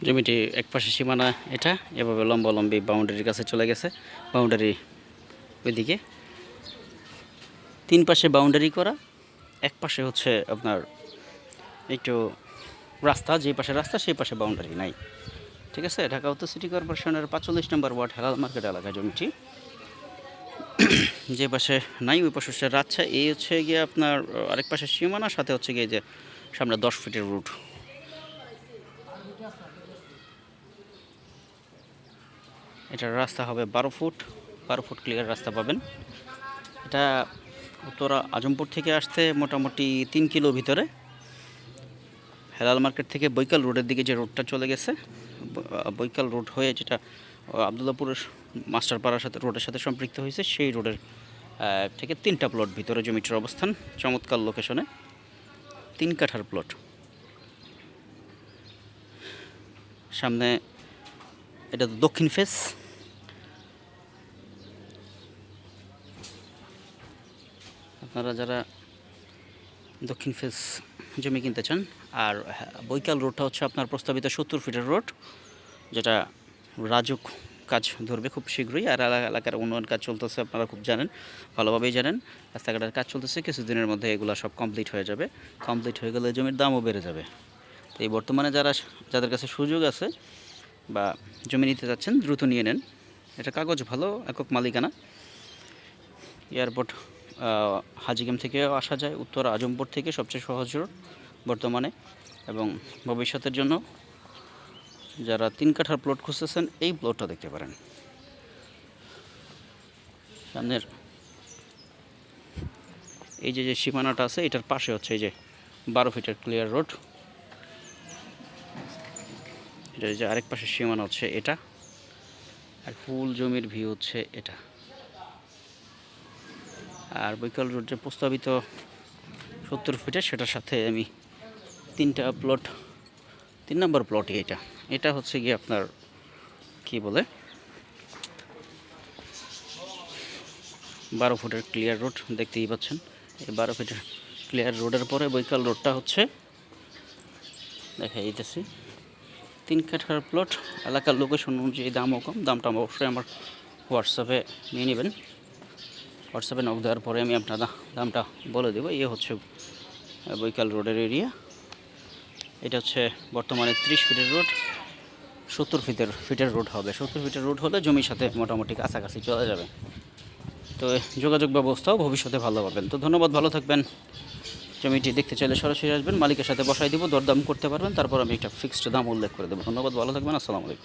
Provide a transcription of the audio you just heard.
জমিটি একপাশে সীমানা এটা এভাবে লম্বালম্বি বাউন্ডারির কাছে চলে গেছে। বাউন্ডারি ওইদিকে 3 পাশে বাউন্ডারি করা, এক পাশে হচ্ছে আপনার একটু রাস্তা, যে পাশে রাস্তা সেই পাশে বাউন্ডারি নাই। ঠিক আছে, ঢাকা উত্তর সিটি কর্পোরেশনের 45 নম্বর ওয়ার্ড হেলাল মার্কেট এলাকা জমিটি। যে পাশে নাই ওই পাশে হচ্ছে রাজশা, এই হচ্ছে গিয়ে আপনার আরেক পাশে সীমানা, সাথে হচ্ছে গিয়ে যে সামনে 10 ফিটের রুট। এটার রাস্তা হবে 12 ফুট, 12 ফুট ক্লিয়ার রাস্তা পাবেন। এটা উত্তরা আজমপুর থেকে আসতে মোটামুটি 3 কিলো ভিতরে। হেলাল মার্কেট থেকে বৈকাল রোডের দিকে যে রোডটা চলে গেছে, বৈকাল রোড হয়ে যেটা আবদুল্লাপুরের মাস্টারপাড়ার সাথে রোডের সাথে সম্পৃক্ত হয়েছে, সেই রোডের থেকে 3টা প্লট ভিতরে জমিটির অবস্থান। চমৎকার লোকেশনে 3 কাঠার প্লট। সামনে এটা তো দক্ষিণ ফেস। আপনারা যারা দক্ষিণ ফেস জমি কিনতে চান, আর বৈকাল রোডটা হচ্ছে আপনার প্রস্তাবিত 70 ফিটের রোড, যেটা রাজুক কাজ ধরবে খুব শীঘ্রই। আর এলাকার উন্নয়ন কাজ চলতেছে, আপনারা খুব জানেন, ভালোভাবেই জানেন। রাস্তাঘাটের কাজ চলতেছে, কিছুদিনের মধ্যে এগুলো সব কমপ্লিট হয়ে যাবে। কমপ্লিট হয়ে গেলে জমির দামও বেড়ে যাবে। তো এই বর্তমানে যাদের কাছে সুযোগ আছে বা জমি নিতে যাচ্ছেন, দ্রুত নিয়ে নেন। এটা কাগজ ভালো, একক মালিকানা। এয়ারপোর্ট হাজিগ্রাম থেকেও আসা যায়, উত্তর আজমপুর থেকে সবচেয়ে সহজ রোড বর্তমানে। এবং ভবিষ্যতের জন্য যারা 3 কাঠার প্লট খুঁজতেছেন, এই প্লটটা দেখতে পারেন। সামনের এই যে সীমানাটা আছে, এটার পাশে হচ্ছে এই যে 12 ফিটের ক্লিয়ার রোড। এটা যে আরেক পাশের সীমানা হচ্ছে এটা, আর ফুল জমির ভিউ হচ্ছে এটা। আর বৈকাল রোড যে প্রস্তাবিত 70 ফিটের, সেটার সাথে আমি 3টা প্লট, 3 নম্বর প্লটই এটা। এটা হচ্ছে গিয়ে আপনার কি বলে 12 ফুটের ক্লিয়ার রোড, দেখতেই পাচ্ছেন। এই 12 ফিটের ক্লিয়ার রোডের পরে বৈকাল রোডটা হচ্ছে, দেখা দিতেছি 3 কাঠার প্লট। এলাকার লোকেশন অনুযায়ী দামও কম। দামটা অবশ্যই আমার হোয়াটসঅ্যাপে নিয়ে নেবেন। হোয়াটসঅ্যাপে নক দেওয়ার পরে আমি আপনার দামটা বলে দেবো। এই হচ্ছে বৈকাল রোডের এরিয়া। এটা হচ্ছে বর্তমানে 30 ফিটের রোড, 70 ফিটের রোড হবে। 70 ফিটের রোড হলে জমির সাথে মোটামুটি কাছাকাছি চলে যাবে। তো যোগাযোগ ব্যবস্থাও ভবিষ্যতে ভালো পাবেন। তো ধন্যবাদ, ভালো থাকবেন। জমিটি দেখতে চাইলে সরাসরি আসবেন, মালিকের সাথে বসাই দিব, দরদাম করতে পারবেন। তারপর আমি একটা ফিক্সড দাম উল্লেখ করে দেবো। ধন্যবাদ, ভালো থাকবেন। আসসালামু আলাইকুম।